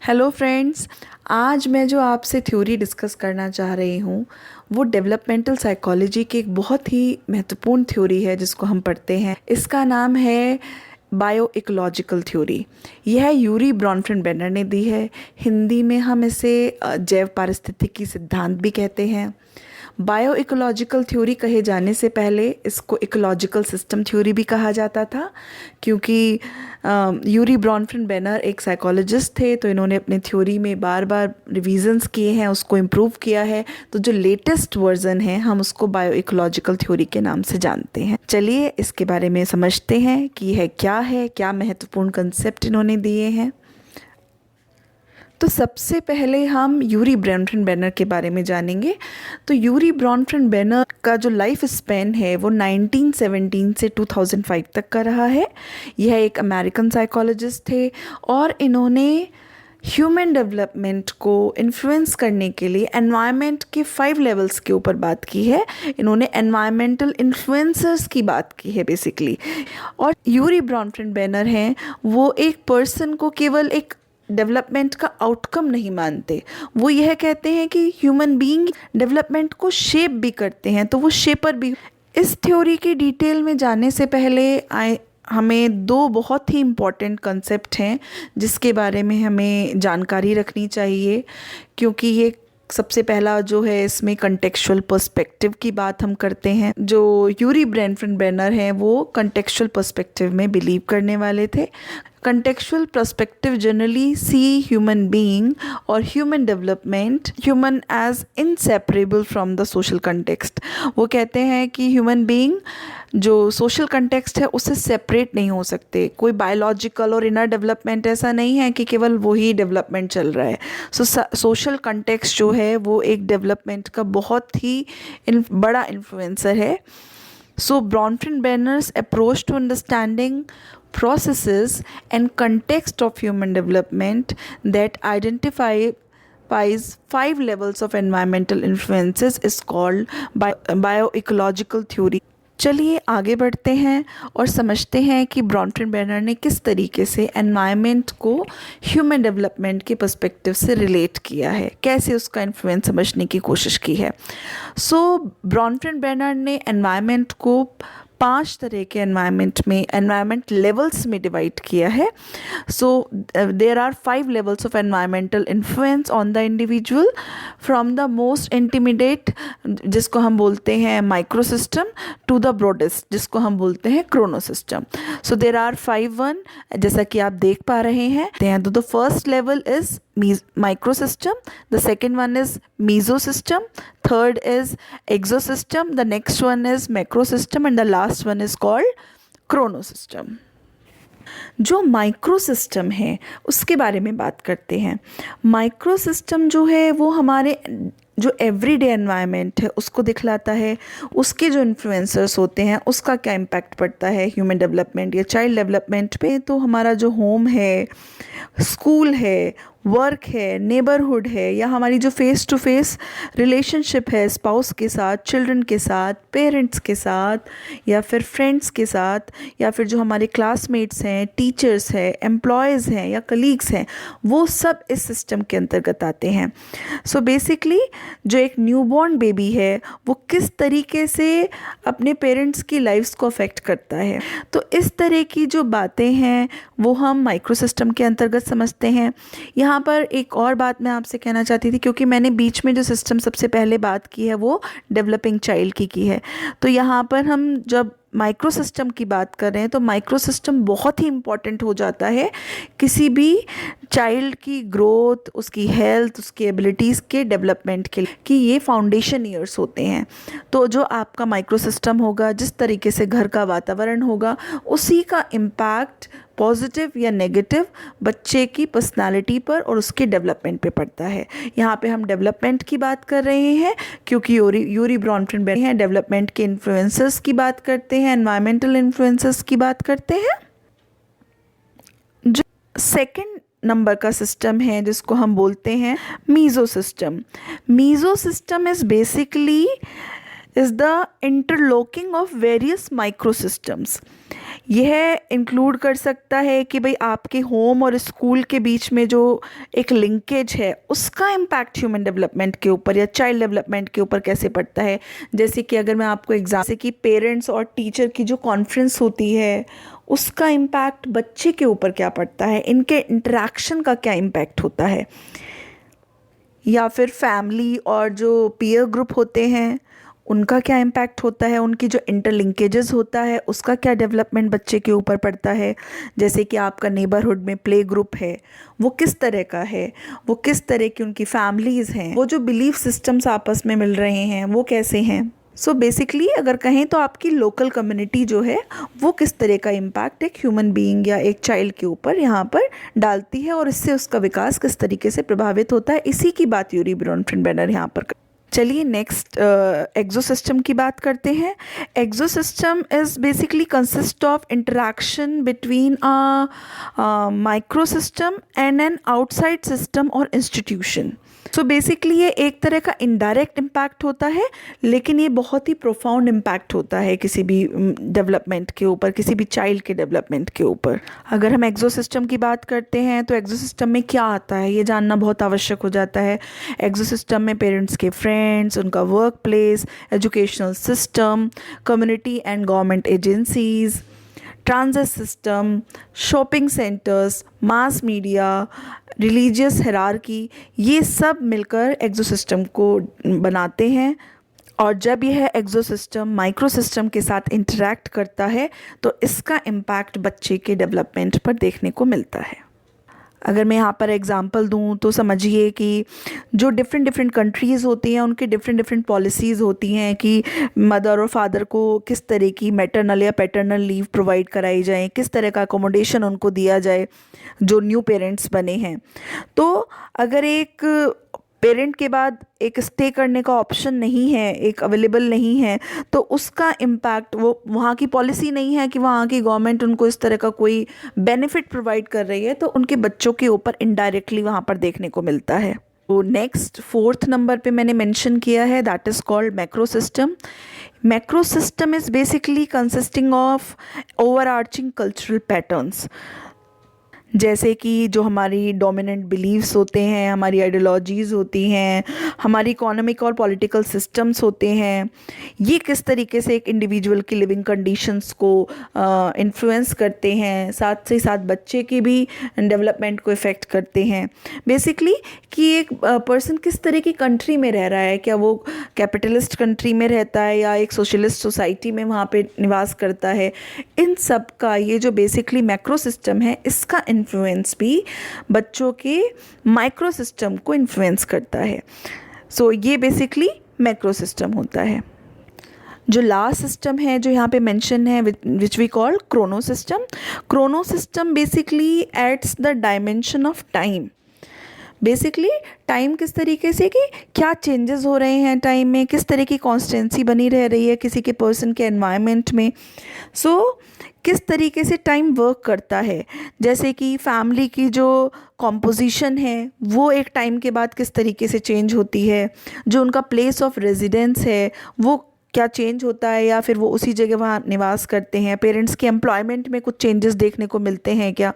Hello friends. आज मैं जो आपसे थ्योरी डिस्कस करना चाह रही हूँ वो डेवलपमेंटल साइकोलॉजी की एक बहुत ही महत्वपूर्ण थ्योरी है जिसको हम पढ़ते हैं। इसका नाम है बायो इकोलॉजिकल थ्योरी। यह यूरी ब्रॉनफ्रेंड-बेनर ने दी है। हिंदी में हम इसे जैव पारिस्थितिकी सिद्धांत भी कहते हैं। बायो इकोलॉजिकल थ्योरी कहे जाने से पहले इसको इकोलॉजिकल सिस्टम थ्योरी भी कहा जाता था, क्योंकि यूरी ब्रॉनफ्रेंड-बेनर एक साइकोलॉजिस्ट थे, तो इन्होंने अपने थ्योरी में बार बार रिवीजन्स किए हैं, उसको इम्प्रूव किया है। तो जो लेटेस्ट वर्जन है हम उसको बायो इकोलॉजिकल थ्योरी के नाम से जानते हैं। चलिए इसके बारे में समझते हैं कि यह क्या है, क्या महत्वपूर्ण कंसेप्ट इन्होंने दिए हैं। तो सबसे पहले हम यूरी ब्रॉनफ्रेंड-बेनर के बारे में जानेंगे। तो यूरी ब्रॉनफ्रेंड-बेनर का जो लाइफ स्पैन है वो 1917 से 2005 तक का रहा है। यह एक अमेरिकन साइकोलॉजिस्ट थे और इन्होंने ह्यूमन डेवलपमेंट को इन्फ्लुएंस करने के लिए एनवायरनमेंट के 5 लेवल्स के ऊपर बात की है। इन्होंने एनवायरमेंटल इन्फ्लुएंसर्स की बात की है बेसिकली। और यूरी ब्रॉनफ्रेंड-बेनर हैं वो एक पर्सन को केवल एक डेवलपमेंट का आउटकम नहीं मानते, वो यह कहते हैं कि ह्यूमन बीइंग डेवलपमेंट को शेप भी करते हैं, तो वो शेपर भी। इस थ्योरी की डिटेल में जाने से पहले हमें 2 बहुत ही इम्पॉर्टेंट कंसेप्ट हैं जिसके बारे में हमें जानकारी रखनी चाहिए, क्योंकि ये सबसे पहला जो है इसमें कंटेक्चुअल पर्सपेक्टिव की बात हम करते हैं। जो यूरी ब्रॉनफ्रेंड-बेनर हैं वो कंटेक्चुअल पर्सपेक्टिव में बिलीव करने वाले थे। Contextual perspective generally see human being or human development human as inseparable from the social context। वो कहते हैं कि human being जो social context है उससे separate नहीं हो सकते। कोई biological और inner development ऐसा नहीं है कि केवल वही development चल रहा है। social context जो है वो एक development का बहुत ही बड़ा influencer है। So Bronfenbrenner's approach to understanding processes and context of human development that identifies 5 levels of environmental influences is called bioecological theory। चलिए आगे बढ़ते हैं और समझते हैं कि ब्रॉनफ्रेंड-बेनर ने किस तरीके से एनवायरनमेंट को ह्यूमन डेवलपमेंट के पर्सपेक्टिव से रिलेट किया है, कैसे उसका इन्फ्लुएंस समझने की कोशिश की है। ब्रॉनफ्रेंड-बेनर ने एनवायरनमेंट को 5 तरह के एनवायरनमेंट लेवल्स में डिवाइड किया है। There are 5 levels of environmental influence on the individual, from the most intimidate जिसको हम बोलते हैं micro system to the broadest जिसको हम बोलते हैं chrono system. So there are 5 जैसा कि आप देख पा रहे हैं। तो the first level is micro system, the second one is meso system, third is exo system, the next one is macro system and the last one is called chrono system। जो micro system है उसके बारे में बात करते हैं। Micro system जो है वो हमारे जो एवरीडे एनवायरनमेंट है उसको दिखलाता है, उसके जो इन्फ्लुएंसर्स होते हैं उसका क्या इम्पैक्ट पड़ता है ह्यूमन डेवलपमेंट या चाइल्ड डेवलपमेंट पे। तो हमारा जो होम है, स्कूल है, वर्क है, नेबरहुड है, या हमारी जो फेस टू फेस रिलेशनशिप है स्पाउस के साथ, चिल्ड्रन के साथ, पेरेंट्स के साथ, या फिर फ्रेंड्स के साथ, या फिर जो हमारे क्लासमेट्स हैं, टीचर्स हैं, एम्प्लॉयज़ हैं या कलीग्स हैं, वो सब इस सिस्टम के अंतर्गत आते हैं। सो बेसिकली जो एक न्यूबॉर्न बेबी है वो किस तरीके से अपने पेरेंट्स की लाइफ्स को अफेक्ट करता है, तो इस तरह की जो बातें हैं वो हम माइक्रो सिस्टम के अंतर्गत समझते हैं। यहाँ पर एक और बात मैं आपसे कहना चाहती थी, क्योंकि मैंने बीच में जो सिस्टम सबसे पहले बात की है वो डेवलपिंग चाइल्ड की है। तो यहाँ पर हम जब माइक्रो सिस्टम की बात कर रहे हैं तो माइक्रो सिस्टम बहुत ही इम्पॉर्टेंट हो जाता है किसी भी चाइल्ड की ग्रोथ, उसकी हेल्थ, उसकी एबिलिटीज़ के डेवलपमेंट के लिए, कि ये फाउंडेशन ईयर्स होते हैं। तो जो आपका माइक्रो सिस्टम होगा, जिस तरीके से घर का वातावरण होगा, उसी का इम्पैक्ट पॉजिटिव या नेगेटिव बच्चे की पर्सनालिटी पर और उसके डेवलपमेंट पे पड़ता है। यहाँ पे हम डेवलपमेंट की बात कर रहे हैं क्योंकि यूरी ब्रॉनफ्रेंड-बेनर हैं, डेवलपमेंट के इन्फ्लुएंसर्स की बात करते हैं, एनवायरमेंटल इन्फ्लुएंसर्स की बात करते हैं। जो सेकंड नंबर का सिस्टम है जिसको हम बोलते हैं meso system. Meso system is basically is the interlocking of various microsystems। यह इंक्लूड कर सकता है कि भाई आपके होम और स्कूल के बीच में जो एक लिंकेज है उसका इम्पैक्ट ह्यूमन डेवलपमेंट के ऊपर या चाइल्ड डेवलपमेंट के ऊपर कैसे पड़ता है। जैसे कि अगर मैं आपको एग्जाम से कि पेरेंट्स और टीचर की जो कॉन्फ्रेंस होती है उसका इम्पैक्ट बच्चे के ऊपर क्या पड़ता है, इनके इंटरेक्शन का क्या इम्पैक्ट होता है, या फिर फैमिली और जो पीयर ग्रुप होते हैं उनका क्या इम्पैक्ट होता है, उनकी जो इंटरलिंकेजेस होता है उसका क्या डेवलपमेंट बच्चे के ऊपर पड़ता है। जैसे कि आपका नेबरहुड में प्ले ग्रुप है वो किस तरह का है, वो किस तरह की उनकी फैमिलीज़ हैं, वो जो बिलीफ सिस्टम्स आपस में मिल रहे हैं वो कैसे हैं। सो बेसिकली अगर कहें तो आपकी लोकल कम्युनिटी जो है वो किस तरह का इम्पैक्ट एक ह्यूमन बीइंग या एक चाइल्ड के ऊपर यहाँ पर डालती है और इससे उसका विकास किस तरीके से प्रभावित होता है, इसी की बात यूरी ब्रॉनफ्रेंड यहाँ पर। चलिए नेक्स्ट एक्सोसिस्टम की बात करते हैं। Exosystem is basically consist of interaction between micro system and an outside system और इंस्टीट्यूशन। सो बेसिकली ये एक तरह का इनडायरेक्ट इम्पैक्ट होता है, लेकिन ये बहुत ही प्रोफाउंड इम्पैक्ट होता है किसी भी डेवलपमेंट के ऊपर, किसी भी चाइल्ड के डेवलपमेंट के ऊपर। अगर हम एक्सोसिस्टम की बात करते हैं तो एक्सोसिस्टम में क्या आता है ये जानना बहुत आवश्यक हो जाता है। एक्सोसिस्टम में पेरेंट्स के फ्रेंड्स, उनका work place, educational system, community and government agencies, transit system, shopping centres, mass media, religious hierarchy, ये सब मिलकर एक्सोसिस्टम को बनाते हैं। और जब यह एक्सोसिस्टम माइक्रो सिस्टम के साथ इंटरैक्ट करता है तो इसका इम्पैक्ट बच्चे के डेवलपमेंट पर देखने को मिलता है। अगर मैं यहाँ पर एग्जांपल दूँ तो समझिए कि जो डिफरेंट कंट्रीज़ होती हैं उनकी डिफरेंट पॉलिसीज़ होती हैं कि मदर और फादर को किस तरह की मैटरनल या पैटर्नल लीव प्रोवाइड कराई जाए, किस तरह का अकोमोडेशन उनको दिया जाए जो न्यू पेरेंट्स बने हैं। तो अगर एक पेरेंट के बाद एक स्टे करने का ऑप्शन नहीं है, एक अवेलेबल नहीं है, तो उसका इम्पैक्ट, वो वहाँ की पॉलिसी नहीं है कि वहाँ की गवर्नमेंट उनको इस तरह का कोई बेनिफिट प्रोवाइड कर रही है, तो उनके बच्चों के ऊपर इनडायरेक्टली वहाँ पर देखने को मिलता है। तो नेक्स्ट 4th नंबर पे मैंने मेंशन किया है, that is called macro system. Macro system is basically consisting of overarching cultural patterns, जैसे कि जो हमारी डोमिनेंट बिलीव्स होते हैं, हमारी आइडियोलॉजीज़ होती हैं, हमारी इकोनॉमिक और पॉलिटिकल सिस्टम्स होते हैं, ये किस तरीके से एक इंडिविजुअल की लिविंग कंडीशंस को इन्फ्लुएंस करते हैं, साथ से साथ बच्चे की भी डेवलपमेंट को इफ़ेक्ट करते हैं। बेसिकली कि एक पर्सन किस तरह की कंट्री में रह रहा है, क्या वो कैपिटलिस्ट कंट्री में रहता है या एक सोशलिस्ट सोसाइटी में वहाँ पे निवास करता है, इन सब का ये जो बेसिकली मैक्रो सिस्टम है इसका इन्फ्लुएंस भी बच्चों के माइक्रो सिस्टम को इन्फ्लुएंस करता है। सो ये बेसिकली मैक्रो सिस्टम होता है। जो लास्ट सिस्टम है जो यहाँ पे मेंशन है which we call chrono system. Chrono system basically adds the dimension of time. Basically time किस तरीके से कि क्या चेंजेस हो रहे हैं टाइम में, किस तरह की कॉन्स्टेंसी बनी रह रही है किसी के पर्सन के एनवायरनमेंट में। सो किस तरीके से टाइम वर्क करता है, जैसे कि फैमिली की जो कॉम्पोजिशन है वो एक टाइम के बाद किस तरीके से चेंज होती है, जो उनका प्लेस ऑफ रेजिडेंस है वो क्या चेंज होता है या फिर वो उसी जगह वहाँ निवास करते हैं, पेरेंट्स के एम्प्लॉयमेंट में कुछ चेंजेस देखने को मिलते हैं क्या,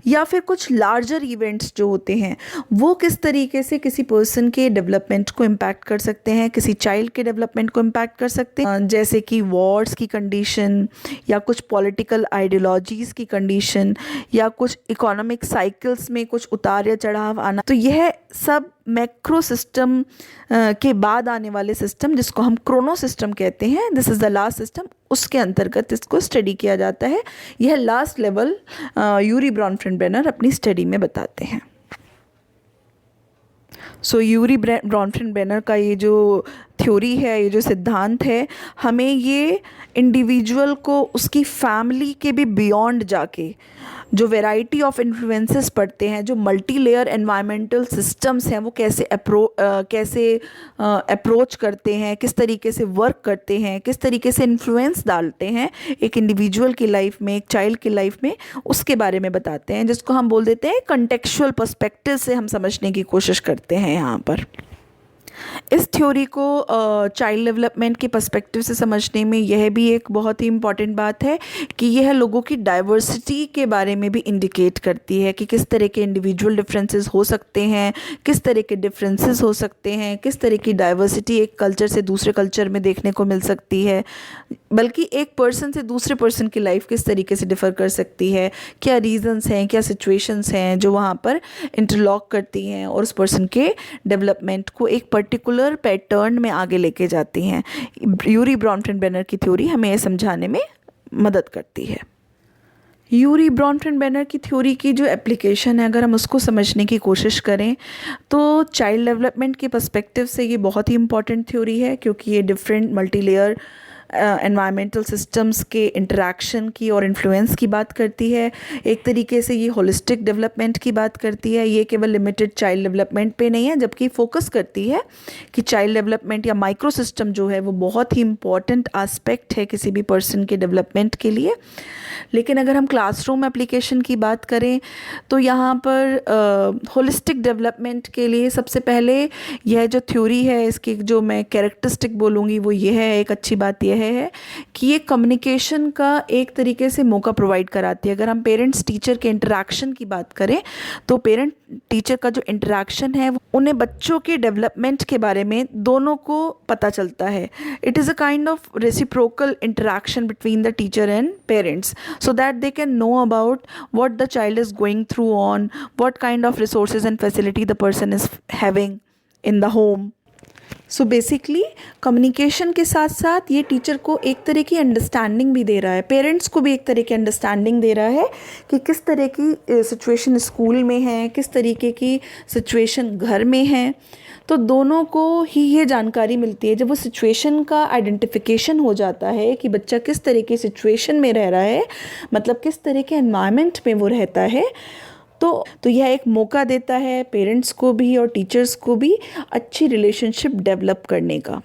या फिर कुछ लार्जर इवेंट्स जो होते हैं वो किस तरीके से किसी पर्सन के डेवलपमेंट को इम्पैक्ट कर सकते हैं, किसी चाइल्ड के डेवलपमेंट को इम्पैक्ट कर सकते हैं, जैसे कि वॉर्स की कंडीशन या कुछ पॉलिटिकल आइडियोलॉजीज़ की कंडीशन या कुछ इकोनॉमिक साइकिल्स में कुछ उतार या चढ़ाव आना। तो यह सब मैक्रो सिस्टम के बाद आने वाले सिस्टम जिसको हम क्रोनो सिस्टम कहते हैं, this is the last system, उसके अंतर्गत इसको स्टडी किया जाता है। यह लास्ट लेवल यूरी ब्रॉनफ्रेंड अपनी स्टडी में बताते हैं। सो यूरी ब्रॉनफ्रेंड का ये जो थ्योरी है, ये जो सिद्धांत है, हमें ये इंडिविजुअल को उसकी फैमिली के भी बियॉन्ड जाके जो वैरायटी ऑफ इन्फ्लुएंसेस पड़ते हैं, जो मल्टी लेयर एनवायरमेंटल सिस्टम्स हैं वो कैसे अप्रोच करते हैं, किस तरीके से वर्क करते हैं, किस तरीके से इन्फ्लुएंस डालते हैं एक इंडिविजुअल की लाइफ में, एक चाइल्ड की लाइफ में, उसके बारे में बताते हैं, जिसको हम बोल देते हैं कंटेक्चुअल पर्सपेक्टिव से हम समझने की कोशिश करते हैं यहाँ पर। इस थ्योरी को चाइल्ड डेवलपमेंट के पर्सपेक्टिव से समझने में यह भी एक बहुत ही इम्पॉर्टेंट बात है कि यह लोगों की डाइवर्सिटी के बारे में भी इंडिकेट करती है कि किस तरह के इंडिविजुअल डिफरेंसेस हो सकते हैं, किस तरह के डिफरेंसेस हो सकते हैं, किस तरह की डाइवर्सिटी एक कल्चर से दूसरे कल्चर में देखने को मिल सकती है, बल्कि एक पर्सन से दूसरे पर्सन की लाइफ किस तरीके से डिफ़र कर सकती है, क्या रीजंस हैं, क्या सिचुएशंस हैं जो वहाँ पर इंटरलॉक करती हैं और उस पर्सन के डेवलपमेंट को एक पर्टिकुलर पैटर्न में आगे लेके जाती हैं। यूरी ब्रॉनफ्रेंड-बेनर की थ्योरी हमें ये समझाने में मदद करती है। यूरी ब्रॉनफ्रेंड-बेनर की थ्योरी की जो एप्लीकेशन है, अगर हम उसको समझने की कोशिश करें तो चाइल्ड डेवलपमेंट के पर्सपेक्टिव से ये बहुत ही इम्पॉर्टेंट थ्योरी है, क्योंकि ये different multi layer environmental systems के इंटरेक्शन की और इन्फ्लुएंस की बात करती है। एक तरीके से ये होलिस्टिक डेवलपमेंट की बात करती है। ये केवल लिमिटेड चाइल्ड डेवलपमेंट पे नहीं है, जबकि फोकस करती है कि चाइल्ड डेवलपमेंट या माइक्रो सिस्टम जो है वो बहुत ही इम्पॉर्टेंट आस्पेक्ट है किसी भी पर्सन के डेवलपमेंट के लिए। लेकिन अगर हम क्लासरूम एप्लीकेशन की बात करें तो यहाँ पर होलिस्टिक डेवलपमेंट के लिए सबसे पहले यह जो थ्योरी है, इसकी जो मैं कैरेक्टरिस्टिक बोलूँगी वो ये है, एक अच्छी बात यह है कि ये कम्युनिकेशन का एक तरीके से मौका प्रोवाइड कराती है। अगर हम पेरेंट्स टीचर के इंटरेक्शन की बात करें तो पेरेंट टीचर का जो इंटरेक्शन है उन्हें बच्चों के डेवलपमेंट के बारे में दोनों को पता चलता है। It is a kind of reciprocal interaction between the teacher and parents, so that they can know about what the child is going through on, what kind of resources and facility the person is having in the home. So basically communication के साथ साथ ये teacher को एक तरह की understanding भी दे रहा है, पेरेंट्स को भी एक तरह की अंडरस्टैंडिंग दे रहा है कि किस तरह की सिचुएशन स्कूल में है, किस तरीके की सिचुएशन घर में है। तो दोनों को ही ये जानकारी मिलती है। जब वो सिचुएशन का आइडेंटिफिकेशन हो जाता है कि बच्चा किस तरह की सिचुएशन में रह रहा है, मतलब किस तरह के एनवायरनमेंट में वो रहता है, तो यह एक मौका देता है पेरेंट्स को भी और टीचर्स को भी अच्छी रिलेशनशिप डेवलप करने का।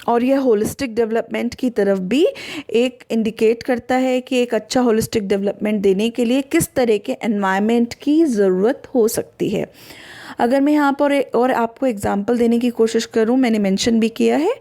और यह होलिस्टिक डेवलपमेंट की तरफ भी एक इंडिकेट करता है कि एक अच्छा होलिस्टिक डेवलपमेंट देने के लिए किस तरह के एनवायरनमेंट की ज़रूरत हो सकती है। अगर मैं यहाँ पर और आपको एग्जांपल देने की कोशिश करूँ, मैंने मेंशन भी किया है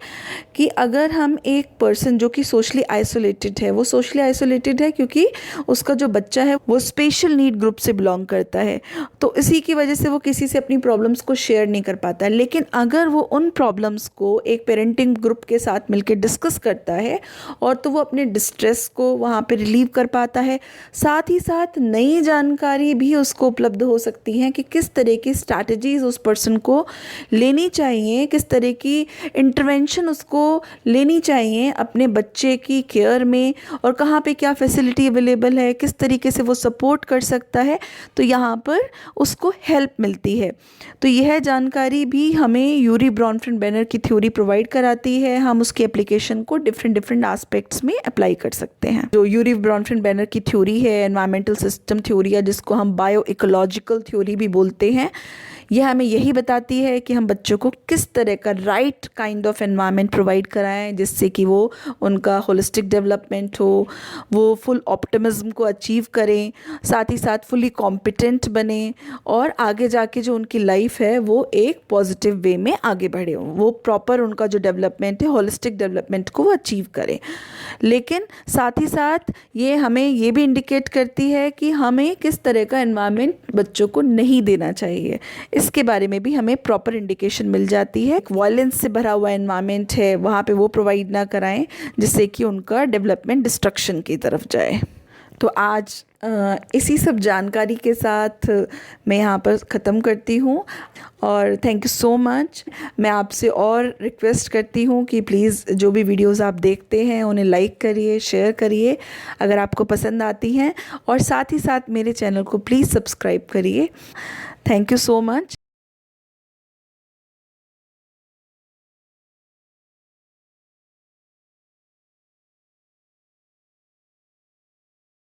कि अगर हम एक पर्सन जो कि सोशली आइसोलेटेड है, वो सोशली आइसोलेटेड है क्योंकि उसका जो बच्चा है वो स्पेशल नीड ग्रुप से बिलोंग करता है, तो इसी की वजह से वो किसी से अपनी प्रॉब्लम्स को शेयर नहीं कर पाता है। लेकिन अगर वो उन प्रॉब्लम्स को एक पेरेंटिंग ग्रुप के साथ मिलकर डिस्कस करता है और तो वो अपने डिस्ट्रेस को वहाँ पे रिलीव कर पाता है, साथ ही साथ नई जानकारी भी उसको उपलब्ध हो सकती है कि किस तरह की स्ट्रैटेजीज उस पर्सन को लेनी चाहिए, किस तरह की इंटरवेंशन उसको लेनी चाहिए अपने बच्चे की केयर में, और कहाँ पे क्या फैसिलिटी अवेलेबल है, किस तरीके से वो सपोर्ट कर सकता है, तो यहाँ पर उसको हेल्प मिलती है। तो यह जानकारी भी हमें यूरी ब्रॉनफ्रेंड-बेनर की थ्योरी प्रोवाइड कराती है। हम उसकी एप्लीकेशन को डिफरेंट एस्पेक्ट्स में अप्लाई कर सकते हैं। जो यूरी ब्रॉनफ्रेंड-बेनर की थ्योरी है, एनवायरमेंटल सिस्टम थ्योरी है, जिसको हम बायो इकोलॉजिकल थ्योरी भी बोलते हैं, यह हमें यही बताती है कि हम बच्चों को किस तरह का right kind of environment provide कराएं जिससे कि वो उनका होलिस्टिक डेवलपमेंट हो, वो फुल ऑप्टिमिज्म को अचीव करें, साथ ही साथ फुली कॉम्पिटेंट बने और आगे जाके जो उनकी लाइफ है वो एक पॉजिटिव वे में आगे बढ़े, वो प्रॉपर उनका जो डेवलपमेंट है होलिस्टिक डेवलपमेंट को वो अचीव करें। लेकिन साथ ही साथ ये हमें ये भी इंडिकेट करती है कि हमें किस तरह का एनवायरनमेंट बच्चों को नहीं देना चाहिए, इसके बारे में भी हमें प्रॉपर इंडिकेशन मिल जाती है। वायलेंस से भरा हुआ एनवायरनमेंट है, वहाँ पे वो प्रोवाइड ना कराएं जिससे कि उनका डेवलपमेंट डिस्ट्रक्शन की तरफ जाए। तो आज इसी सब जानकारी के साथ मैं यहाँ पर ख़त्म करती हूँ और थैंक यू सो मच। मैं आपसे और रिक्वेस्ट करती हूँ कि प्लीज़ जो भी वीडियोस आप देखते हैं उन्हें लाइक करिए, शेयर करिए अगर आपको पसंद आती हैं, और साथ ही साथ मेरे चैनल को प्लीज़ सब्सक्राइब करिए। Thank you so much.